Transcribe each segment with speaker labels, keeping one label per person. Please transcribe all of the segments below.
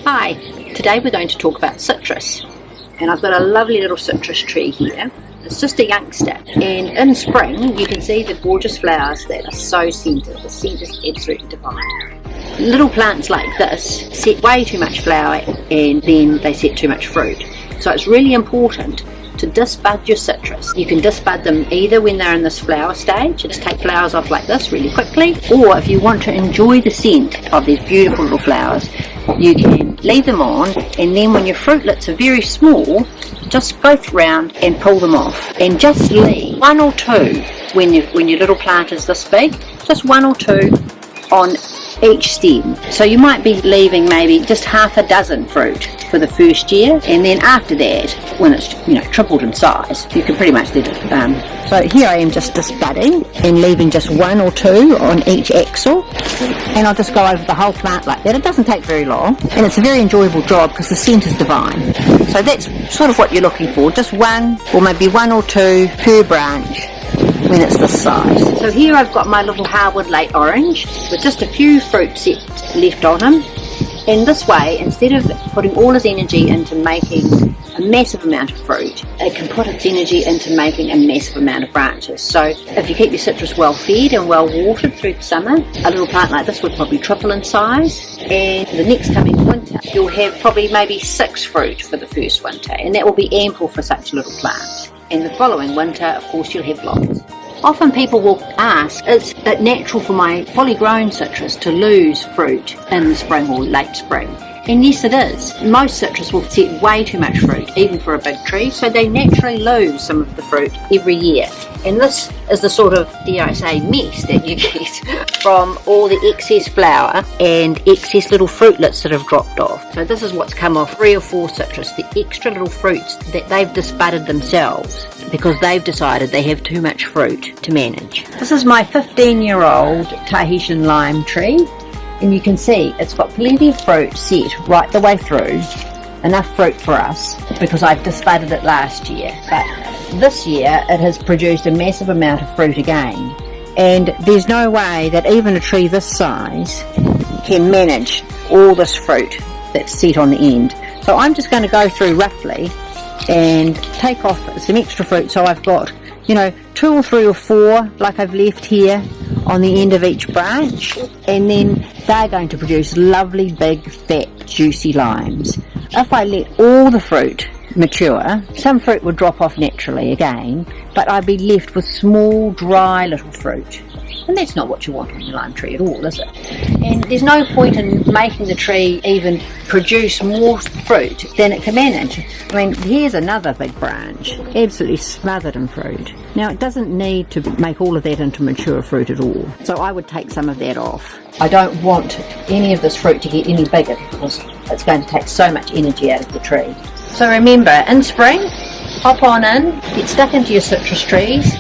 Speaker 1: Hi, today we're going to talk about citrus, and I've got a lovely little citrus tree here. It's just a youngster, and in spring you can see the gorgeous flowers that are so scented. The scent is absolutely divine. Little plants like this set way too much flower and then they set too much fruit. So it's really important to disbud your citrus. You can disbud them either when they're in this flower stage, just take flowers off like this really quickly, or if you want to enjoy the scent of these beautiful little flowers, you can leave them on, and then when your fruitlets are very small, just go round and pull them off, and just leave one or two when your little plant is this big, just one or two on each stem. So you might be leaving maybe just half a dozen fruit for the first year, and then after that, when it's tripled in size, you can pretty much let it So here I am just disbudding and leaving just one or two on each axil, and I'll just go over the whole plant like that. It doesn't take very long, and it's a very enjoyable job because the scent is divine. So that's sort of what you're looking for, just one or maybe one or two per branch when it's this size. So here I've got my little Hardwood late orange with just a few fruit sets left on him. In this way, instead of putting all its energy into making a massive amount of fruit, it can put its energy into making a massive amount of branches. So if you keep your citrus well fed and well watered through the summer, a little plant like this would probably triple in size, and the next coming winter you'll have probably maybe 6 fruit for the first winter, and that will be ample for such a little plant. And the following winter, of course, you'll have lots. Often people will ask, is it natural for my fully grown citrus to lose fruit in the spring or late spring? And yes, it is. Most citrus will set way too much fruit, even for a big tree, so they naturally lose some of the fruit every year. And this is the sort of, dare I say, mess that you get from all the excess flower and excess little fruitlets that have dropped off. So this is what's come off 3 or 4 citrus, the extra little fruits that they've disbudded themselves because they've decided they have too much fruit to manage. This is my 15-year-old Tahitian Lime tree, and you can see it's got plenty of fruit set right the way through, enough fruit for us because I've disbudded it last year. But this year it has produced a massive amount of fruit again, and there's no way that even a tree this size can manage all this fruit that's set on the end. So I'm just going to go through roughly and take off some extra fruit, so I've got 2 or 3 or 4 like I've left here on the end of each branch, and then they're going to produce lovely big fat juicy limes. If I let all the fruit mature, some fruit would drop off naturally again, but I'd be left with small dry little fruit, and that's not what you want on your lime tree at all, is it? And there's no point in making the tree even produce more fruit than it can manage. I mean, here's another big branch, absolutely smothered in fruit. Now it doesn't need to make all of that into mature fruit at all, so I would take some of that off. I don't want any of this fruit to get any bigger because it's going to take so much energy out of the tree. So remember, in spring, hop on in, get stuck into your citrus trees,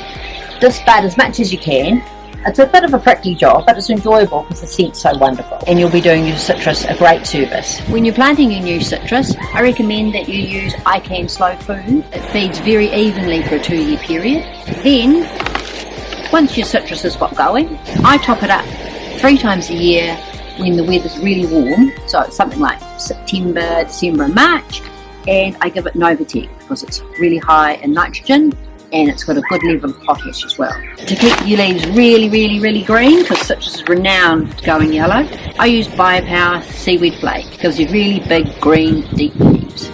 Speaker 1: disbud as much as you can. It's a bit of a prickly job, but it's enjoyable because the scent's so wonderful, and you'll be doing your citrus a great service. When you're planting your new citrus, I recommend that you use ICAN Slow Food. It feeds very evenly for a 2-year period. Then, once your citrus has got going, I top it up 3 times a year when the weather's really warm, so it's something like September, December and March, and I give it Novatec because it's really high in nitrogen and it's got a good level of potash as well. To keep your leaves really, really, really green, because citrus is renowned for going yellow, I use Biopower Seaweed Flake. It gives you really big, green, deep leaves.